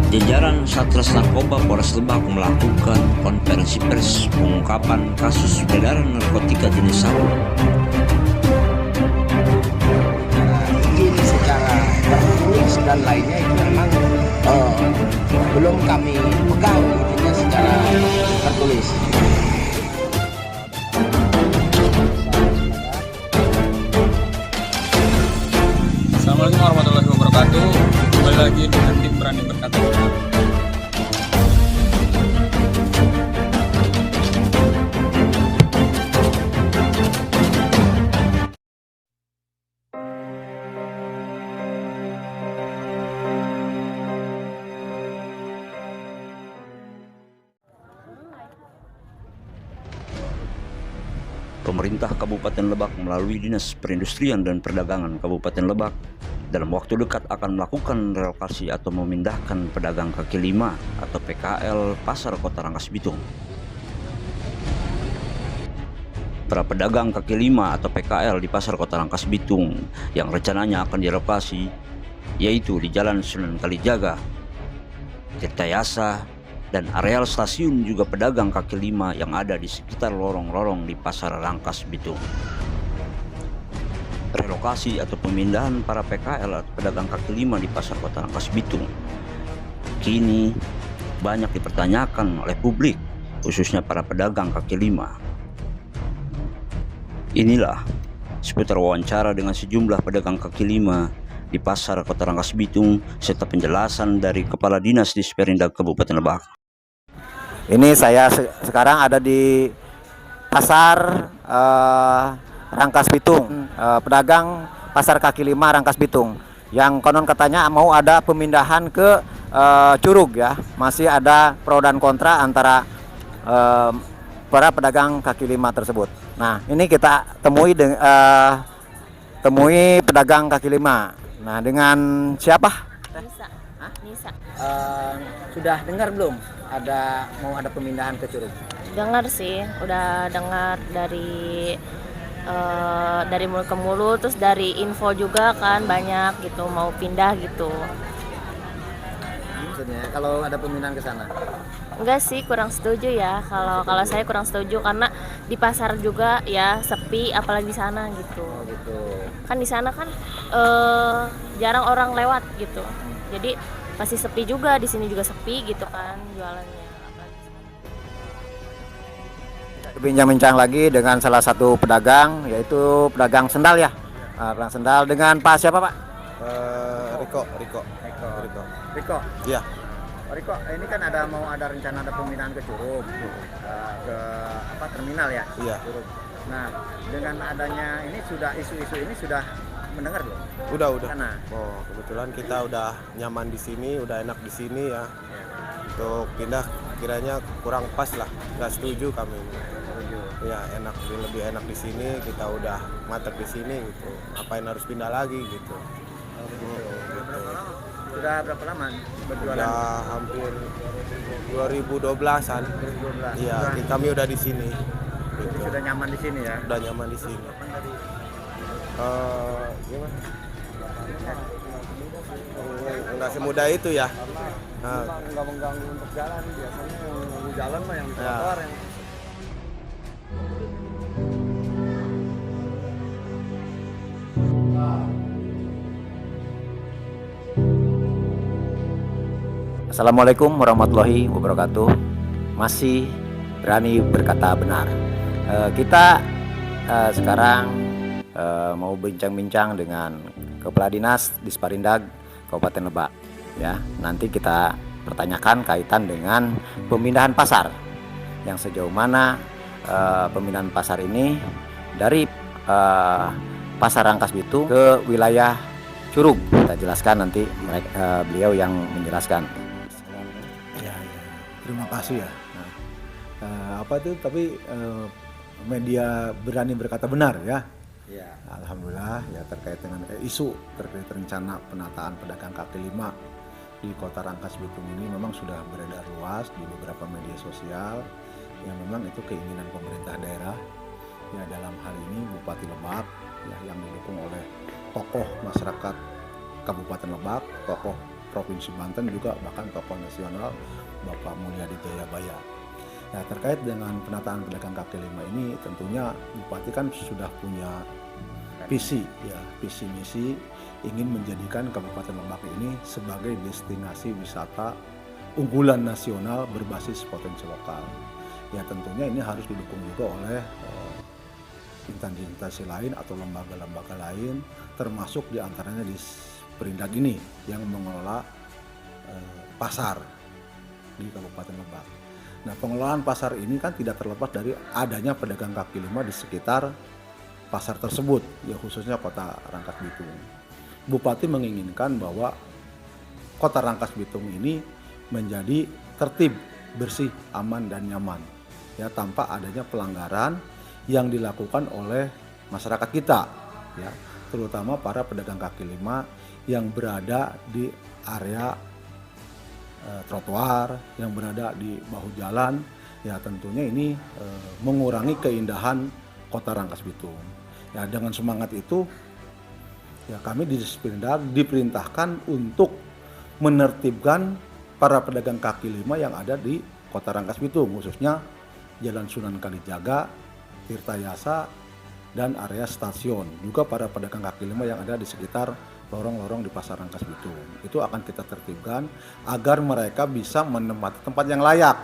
Jajaran Satres Narkoba Polres Lebak melakukan konferensi pers pengungkapan kasus peredaran narkotika jenis sabu. Izin secara tertulis dan lainnya itu memang belum kami pegang izinnya secara tertulis. Assalamualaikum warahmatullahi wabarakatuh. Kembali lagi dengan tim Berani Berkata Benar. Pemerintah Kabupaten Lebak melalui Dinas Perindustrian dan Perdagangan Kabupaten Lebak dalam waktu dekat akan melakukan relokasi atau memindahkan pedagang kaki lima atau PKL Pasar Kota Rangkas Bitung. Para pedagang kaki lima atau PKL di Pasar Kota Rangkas Bitung yang rencananya akan direlokasi yaitu di Jalan Sunan Kalijaga, Tirtayasa, dan areal stasiun, juga pedagang kaki lima yang ada di sekitar lorong-lorong di Pasar Rangkas Bitung. Relokasi atau pemindahan para PKL atau pedagang kaki lima di Pasar Kota Rangkas Bitung kini banyak dipertanyakan oleh publik, khususnya para pedagang kaki lima. Inilah seputar wawancara dengan sejumlah pedagang kaki lima di Pasar Kota Rangkas Bitung serta penjelasan dari Kepala Dinas Disperindag Kabupaten Lebak. Ini saya sekarang ada di Pasar Rangkas Bitung, pedagang Pasar Kaki Lima Rangkas Bitung, yang konon katanya mau ada pemindahan ke Curug ya. Masih ada pro dan kontra antara para pedagang kaki lima tersebut. Nah, ini kita temui pedagang kaki lima. Nah, dengan siapa? Nisa. Hah? Nisa. Sudah dengar belum mau ada pemindahan ke Curug? Dengar sih, udah dengar dari mulut ke mulut, terus dari info juga kan banyak gitu mau pindah gitu. Maksudnya kalau ada pemindahan ke sana? Enggak sih, kurang setuju ya. Kalau saya kurang setuju karena di pasar juga ya sepi, apalagi di sana gitu. Oh gitu. Kan di sana kan jarang orang lewat gitu. Jadi pasti sepi juga, di sini juga sepi gitu kan jualannya. Bincang-bincang lagi dengan salah satu pedagang, yaitu pedagang sendal ya. Pedagang sendal dengan Pak siapa Pak? Riko. Iya. Riko, ini kan mau ada rencana pemindahan ke Curug, ke terminal ya? Iya. Curug. Nah, dengan adanya ini isu-isu ini sudah mendengar belum? Udah. Karena Oh, kebetulan kita udah nyaman di sini, udah enak di sini ya. Untuk pindah kiranya kurang pas lah, nggak setuju kami. Ya enak, lebih enak di sini, kita udah mantap di sini gitu. Ngapain harus pindah lagi gitu. Sudah berapa lama berjualan? Udah hampir 2012-an. 2012. Iya, kami udah di sini. Gitu. Sudah nyaman di sini ya? Udah nyaman di sini. Gimana? Nggak semudah itu ya. Nggak mengganggu untuk jalan, biasanya yang mengganggu jalan mah yang di trotoar yang Assalamualaikum warahmatullahi wabarakatuh. Masih berani berkata benar. Kita sekarang mau bincang-bincang dengan Kepala Dinas Disperindag Kabupaten Lebak. Ya, nanti kita pertanyakan kaitan dengan pemindahan pasar. Yang sejauh mana pemindahan pasar ini dari Pasar Rangkas Bitung ke wilayah Curug. Kita jelaskan nanti beliau yang menjelaskan. Ya. Terima kasih ya. Tapi media berani berkata benar ya. Ya. Alhamdulillah ya, terkait dengan isu terkait rencana penataan pedagang kaki lima di Kota Rangkas Bitung ini memang sudah beredar luas di beberapa media sosial yang memang itu keinginan pemerintah daerah ya, dalam hal ini Bupati Lebak ya, yang didukung oleh tokoh masyarakat Kabupaten Lebak, tokoh Provinsi Banten juga bahkan tokoh nasional Bapak Mulyadi Jayabaya. Nah, terkait dengan penataan pedagang kaki lima ini tentunya Bupati kan sudah punya visi misi ingin menjadikan Kabupaten Lebak ini sebagai destinasi wisata unggulan nasional berbasis potensi lokal. Ya tentunya ini harus didukung juga oleh instansi lain atau lembaga-lembaga lain, termasuk diantaranya di Perindak ini yang mengelola pasar di Kabupaten Lebak. Nah, pengelolaan pasar ini kan tidak terlepas dari adanya pedagang kaki lima di sekitar pasar tersebut, ya khususnya Kota Rangkas Bitung. Bupati menginginkan bahwa Kota Rangkas Bitung ini menjadi tertib, bersih, aman dan nyaman, ya tanpa adanya pelanggaran yang dilakukan oleh masyarakat kita, ya terutama para pedagang kaki lima yang berada di area trotoar, yang berada di bahu jalan, ya tentunya ini mengurangi keindahan Kota Rangkas Bitung. Ya dengan semangat itu, ya kami di Disperindak diperintahkan untuk menertibkan para pedagang kaki lima yang ada di Kota Rangkas Bitung, khususnya Jalan Sunan Kalijaga, Tirtayasa, dan area stasiun. Juga para pedagang kaki lima yang ada di sekitar lorong-lorong di Pasar Rangkas Bitung. Itu akan kita tertibkan agar mereka bisa menempati tempat yang layak,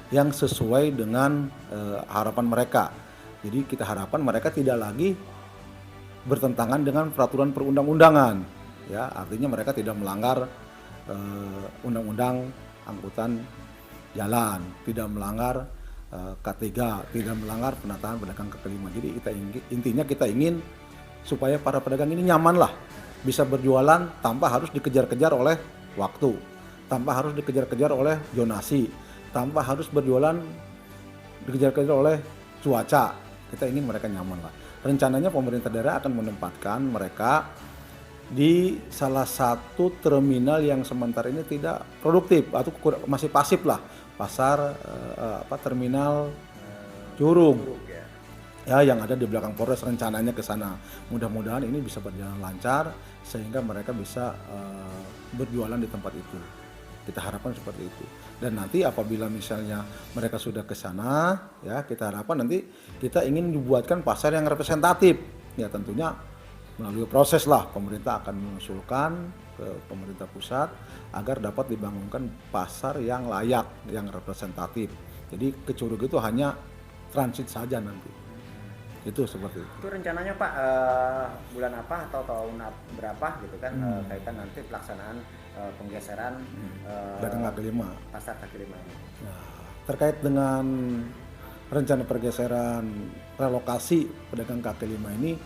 yang sesuai dengan harapan mereka. Jadi kita harapkan mereka tidak lagi bertentangan dengan peraturan perundang-undangan. Ya, artinya mereka tidak melanggar undang-undang angkutan jalan, tidak melanggar K3, tidak melanggar penataan pedagang kaki lima. Jadi intinya kita ingin supaya para pedagang ini nyaman lah, bisa berjualan tanpa harus dikejar-kejar oleh waktu, tanpa harus dikejar-kejar oleh zonasi, tanpa harus berjualan dikejar-kejar oleh cuaca. Kita ingin mereka nyaman lah. Rencananya pemerintah daerah akan menempatkan mereka di salah satu terminal yang sementara ini tidak produktif atau masih pasif lah, terminal Curug. Ya, yang ada di belakang Polres, rencananya ke sana. Mudah-mudahan ini bisa berjalan lancar sehingga mereka bisa berjualan di tempat itu. Kita harapkan seperti itu. Dan nanti apabila misalnya mereka sudah ke sana, ya kita harapkan nanti kita ingin dibuatkan pasar yang representatif. Ya tentunya melalui proses lah pemerintah akan mengusulkan ke pemerintah pusat agar dapat dibangunkan pasar yang layak, yang representatif. Jadi ke Curug itu hanya transit saja nanti. Itu seperti itu. Itu rencananya Pak bulan apa atau tahun berapa gitu kan kaitan nanti pelaksanaan penggeseran Pedagang kaki lima. pasar kaki lima ini. Nah, terkait dengan rencana pergeseran relokasi pedagang kaki lima ini,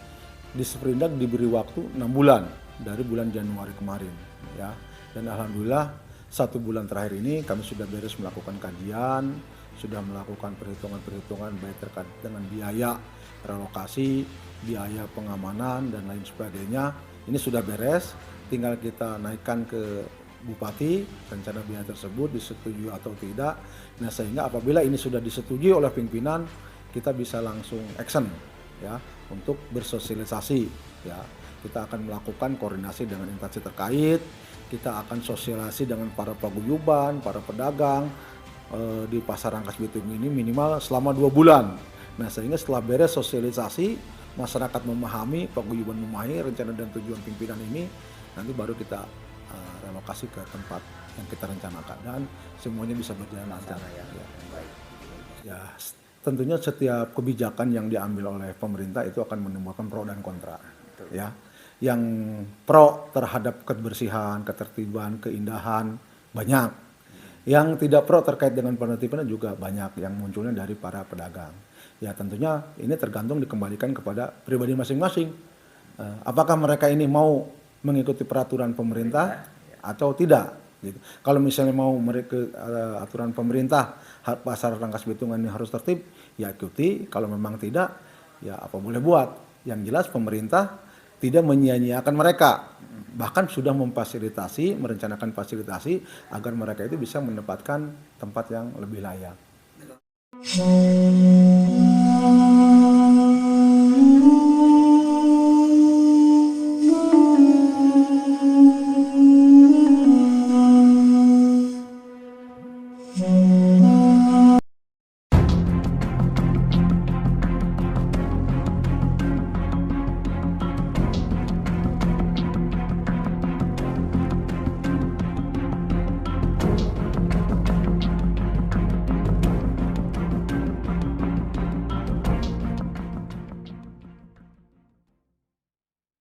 Disperindak diberi waktu 6 bulan dari bulan Januari kemarin, ya. Dan alhamdulillah 1 bulan terakhir ini kami sudah beres melakukan kajian, sudah melakukan perhitungan-perhitungan baik terkait dengan biaya relokasi, biaya pengamanan dan lain sebagainya. Ini sudah beres, tinggal kita naikkan ke Bupati rencana biaya tersebut disetujui atau tidak. Nah, sehingga apabila ini sudah disetujui oleh pimpinan, kita bisa langsung action, ya, untuk bersosialisasi, ya. Kita akan melakukan koordinasi dengan instansi terkait, kita akan sosialisasi dengan para paguyuban, para pedagang di Pasar Rangkas Bitung ini minimal selama 2 bulan. Nah, sehingga setelah beres sosialisasi, masyarakat memahami, paguyuban memahami rencana dan tujuan pimpinan ini, nanti baru kita relokasi ke tempat yang kita rencanakan dan semuanya bisa berjalan lancar. Ya, tentunya setiap kebijakan yang diambil oleh pemerintah itu akan menimbulkan pro dan kontra. Ya, yang pro terhadap kebersihan, ketertiban, keindahan banyak. Yang tidak pro terkait dengan penertiban juga banyak yang munculnya dari para pedagang. Ya tentunya ini tergantung dikembalikan kepada pribadi masing-masing. Apakah mereka ini mau mengikuti peraturan pemerintah atau tidak? Gitu. Kalau misalnya mau mereka aturan pemerintah Pasar Rangkas Bitung ini harus tertib, ya ikuti. Kalau memang tidak, ya apa boleh buat. Yang jelas pemerintah tidak menyia-nyiakan mereka, bahkan sudah memfasilitasi, merencanakan fasilitasi agar mereka itu bisa mendapatkan tempat yang lebih layak.